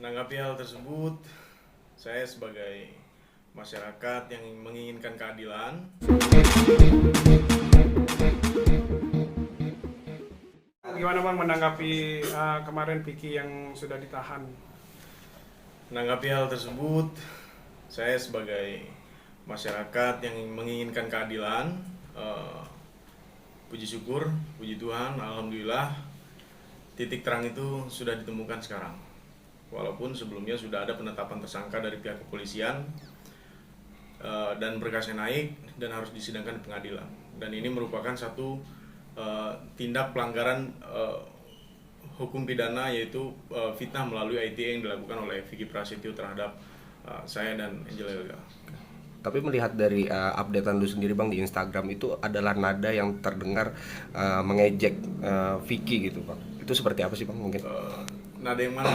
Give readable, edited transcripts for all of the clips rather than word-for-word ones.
Menanggapi hal tersebut, saya sebagai masyarakat yang menginginkan keadilan. Gimana Bang menanggapi kemarin Vicky yang sudah ditahan? Menanggapi hal tersebut, saya sebagai masyarakat yang menginginkan keadilan, puji syukur, puji Tuhan, alhamdulillah titik terang itu sudah ditemukan sekarang. Walaupun sebelumnya sudah ada penetapan tersangka dari pihak kepolisian dan berkasnya naik dan harus disidangkan di pengadilan. Dan ini merupakan satu tindak pelanggaran hukum pidana, yaitu fitnah melalui ITE yang dilakukan oleh Vicky Prasetyo terhadap saya dan Angel Elga. Tapi melihat dari updatean lu sendiri Bang di Instagram, itu adalah nada yang terdengar mengejek Vicky gitu Bang. Itu seperti apa sih Bang mungkin? Nada yang mana?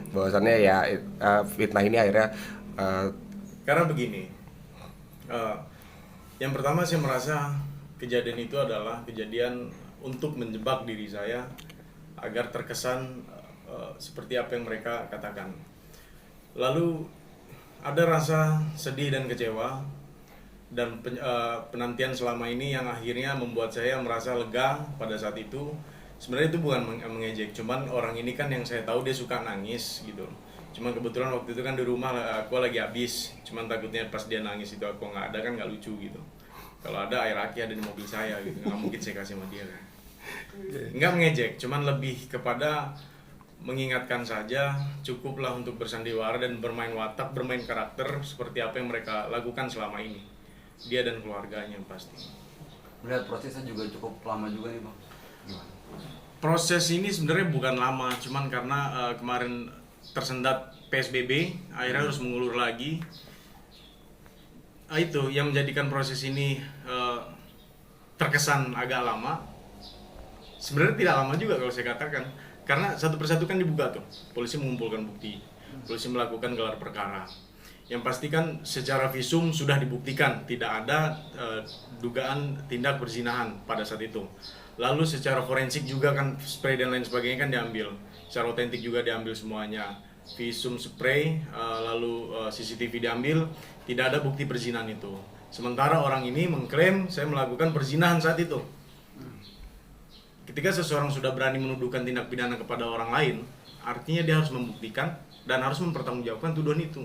Bahwasannya ya fitnah ini akhirnya Karena begini, yang pertama saya merasa kejadian itu adalah kejadian untuk menjebak diri saya agar terkesan seperti apa yang mereka katakan. Lalu ada rasa sedih dan kecewa dan penantian selama ini yang akhirnya membuat saya merasa lega pada saat itu. Sebenarnya itu bukan mengejek, cuman orang ini kan yang saya tahu dia suka nangis gitu. Cuman kebetulan waktu itu kan di rumah aku lagi habis, cuman takutnya pas dia nangis itu aku nggak ada kan nggak lucu gitu. Kalau ada air aki ada di mobil saya gitu, nggak mungkin saya kasih sama dia kan. Nggak mengejek, cuman lebih kepada mengingatkan saja, cukuplah untuk bersandiwara dan bermain watak, bermain karakter seperti apa yang mereka lakukan selama ini, dia dan keluarganya pasti. Melihat prosesnya juga cukup lama juga nih Bang. Gimana? Proses ini sebenarnya bukan lama, cuman karena kemarin tersendat PSBB, akhirnya harus mengulur lagi. Itu yang menjadikan proses ini terkesan agak lama. Sebenarnya tidak lama juga kalau saya katakan, karena satu persatu kan dibuka tuh, polisi mengumpulkan bukti, polisi melakukan gelar perkara. Yang pasti kan secara visum sudah dibuktikan tidak ada dugaan tindak perzinahan pada saat itu. Lalu secara forensik juga kan spray dan lain sebagainya kan diambil, secara otentik juga diambil semuanya, visum spray, lalu CCTV diambil, tidak ada bukti perzinahan itu. Sementara orang ini mengklaim saya melakukan perzinahan saat itu. Ketika seseorang sudah berani menuduhkan tindak pidana kepada orang lain, artinya dia harus membuktikan dan harus mempertanggungjawabkan tuduhan itu.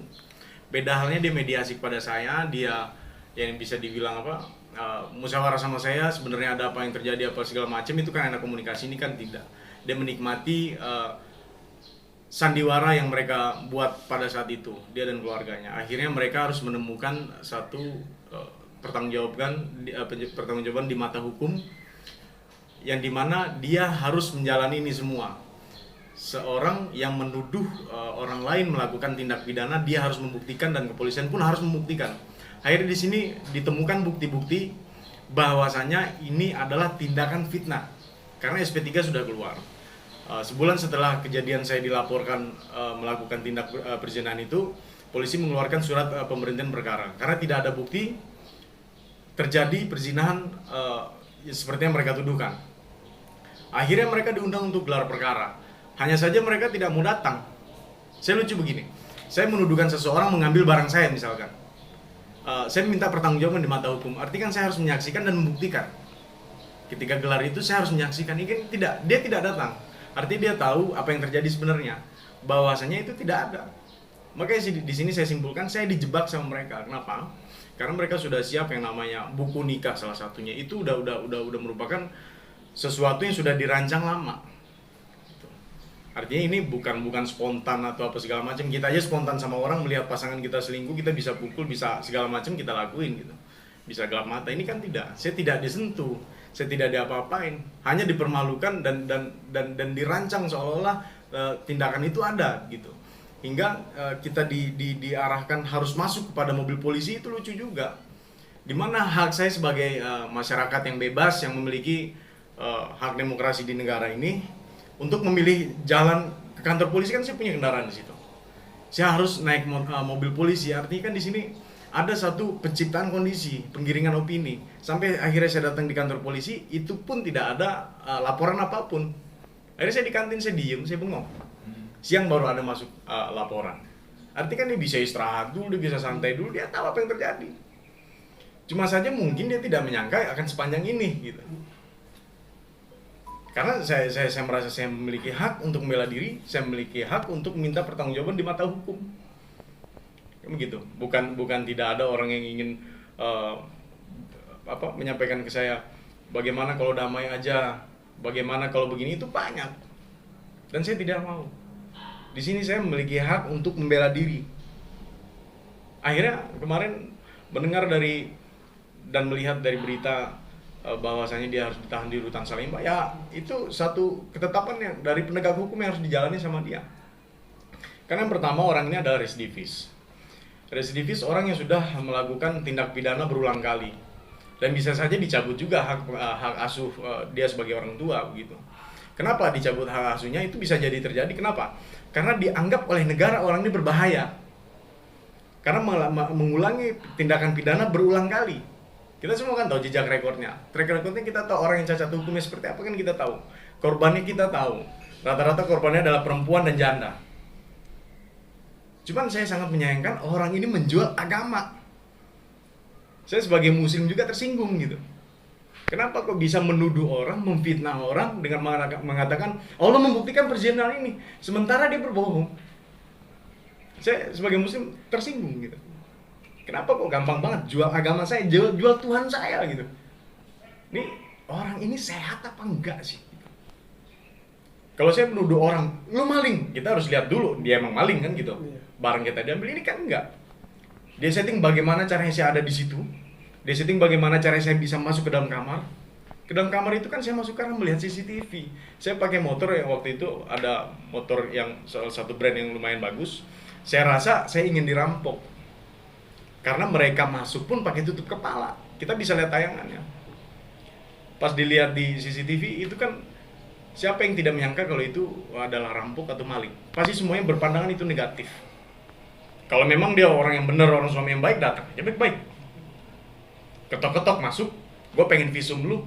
Beda halnya dia mediasi kepada saya, dia yang bisa dibilang musyawarah sama saya, sebenarnya ada apa yang terjadi apa segala macam, itu kan enak komunikasi. Ini kan tidak. Dia menikmati sandiwara yang mereka buat pada saat itu, dia dan keluarganya. Akhirnya mereka harus menemukan satu pertanggungjawaban di mata hukum, yang dimana dia harus menjalani ini semua. Seorang yang menuduh orang lain melakukan tindak pidana, dia harus membuktikan dan kepolisian pun harus membuktikan. Akhirnya di sini ditemukan bukti-bukti bahwasanya ini adalah tindakan fitnah karena SP3 sudah keluar. Sebulan setelah kejadian saya dilaporkan melakukan tindak perzinahan itu, polisi mengeluarkan surat pemberhentian perkara karena tidak ada bukti terjadi perzinahan seperti yang mereka tuduhkan. Akhirnya mereka diundang untuk gelar perkara. Hanya saja mereka tidak mau datang. Saya lucu begini, saya menuduhkan seseorang mengambil barang saya misalkan. Saya minta pertanggungjawaban di mata hukum, artinya kan saya harus menyaksikan dan membuktikan. Ketika gelar itu saya harus menyaksikan, ini kan dia tidak datang. Artinya dia tahu apa yang terjadi sebenarnya, bahwasanya itu tidak ada. Makanya di sini saya simpulkan saya dijebak sama mereka. Kenapa? Karena mereka sudah siap yang namanya buku nikah salah satunya. Itu udah merupakan sesuatu yang sudah dirancang lama. Artinya ini bukan spontan atau apa segala macam. Kita aja spontan sama orang melihat pasangan kita selingkuh, kita bisa pukul, bisa segala macam kita lakuin gitu. Bisa gelap mata. Ini kan tidak. Saya tidak disentuh, saya tidak diapa-apain. Hanya dipermalukan dan dirancang seolah-olah tindakan itu ada gitu. Hingga kita diarahkan harus masuk kepada mobil polisi, itu lucu juga. Dimana hak saya sebagai masyarakat yang bebas, yang memiliki hak demokrasi di negara ini, untuk memilih jalan ke kantor polisi, kan saya punya kendaraan di situ. Saya harus naik mobil polisi, artinya kan di sini ada satu penciptaan kondisi, penggiringan opini. Sampai akhirnya saya datang di kantor polisi, itu pun tidak ada laporan apapun. Akhirnya saya di kantin, saya diem, saya bengong. siang baru ada masuk laporan. Artinya kan dia bisa istirahat dulu, dia bisa santai dulu, dia tahu apa yang terjadi. Cuma saja mungkin dia tidak menyangka akan sepanjang ini gitu. Karena saya merasa saya memiliki hak untuk membela diri, saya memiliki hak untuk meminta pertanggungjawaban di mata hukum. Begitu. Bukan tidak ada orang yang ingin menyampaikan ke saya bagaimana kalau damai aja, bagaimana kalau begini, itu banyak. Dan saya tidak mau. Di sini saya memiliki hak untuk membela diri. Akhirnya kemarin mendengar dari dan melihat dari berita bahwasanya dia harus ditahan di rutan Salemba, ya itu satu ketetapan yang dari penegak hukum yang harus dijalani sama dia. Karena yang pertama, orang ini adalah residivis. Residivis orang yang sudah melakukan tindak pidana berulang kali dan bisa saja dicabut juga hak asuh dia sebagai orang tua begitu. Kenapa dicabut hak asuhnya? Itu bisa jadi terjadi. Kenapa? Karena dianggap oleh negara orang ini berbahaya. Karena mengulangi tindakan pidana berulang kali. Kita semua kan tahu jejak rekornya. Track recordnya kita tahu, orang yang cacat hukumnya seperti apa kan kita tahu. Korbannya kita tahu. Rata-rata korbannya adalah perempuan dan janda. Cuman saya sangat menyayangkan orang ini menjual agama. Saya sebagai muslim juga tersinggung gitu. Kenapa kok bisa menuduh orang, memfitnah orang dengan mengatakan Allah membuktikan perzinaan ini, sementara dia berbohong. Saya sebagai muslim tersinggung gitu. Kenapa kok gampang banget jual agama saya, jual Tuhan saya gitu. Ini orang ini sehat apa enggak sih? Kalau saya menuduh orang, lu maling, kita harus lihat dulu dia emang maling kan gitu. Barang kita diambil, ini kan enggak. Dia setting bagaimana caranya saya ada di situ. Dia setting bagaimana caranya saya bisa masuk ke dalam kamar. Ke dalam kamar itu kan saya masuk karena melihat CCTV. Saya pakai motor yang waktu itu ada motor yang salah satu brand yang lumayan bagus. Saya rasa saya ingin dirampok. Karena mereka masuk pun pakai tutup kepala. Kita bisa lihat tayangannya. Pas dilihat di CCTV itu kan siapa yang tidak menyangka kalau itu adalah rampok atau maling. Pasti semuanya berpandangan itu negatif. Kalau memang dia orang yang benar, orang suami yang baik, datang aja baik-baik. Ketok-ketok masuk, gue pengen visum lu.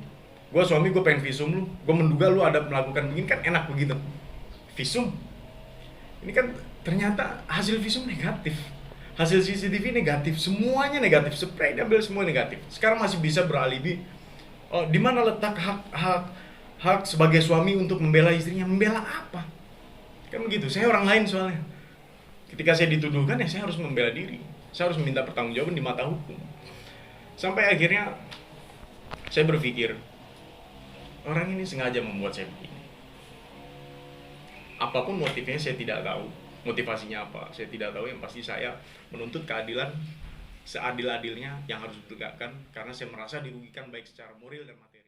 Gue suami, gue pengen visum lu. Gue menduga lu ada melakukan begini, kan enak begitu. Visum. Ini kan ternyata hasil visum negatif. Hasil CCTV negatif, semuanya negatif, spray diambil semua negatif. Sekarang masih bisa beralibi. Oh, di mana letak hak sebagai suami untuk membela istrinya? Membela apa? Kan begitu. Saya orang lain soalnya. Ketika saya dituduhkan, ya saya harus membela diri. Saya harus meminta pertanggungjawaban di mata hukum. Sampai akhirnya saya berpikir, orang ini sengaja membuat saya begini. Apapun motifnya saya tidak tahu. Motivasinya apa? Saya tidak tahu, yang pasti saya menuntut keadilan seadil-adilnya yang harus ditegakkan karena saya merasa dirugikan baik secara moral dan materi.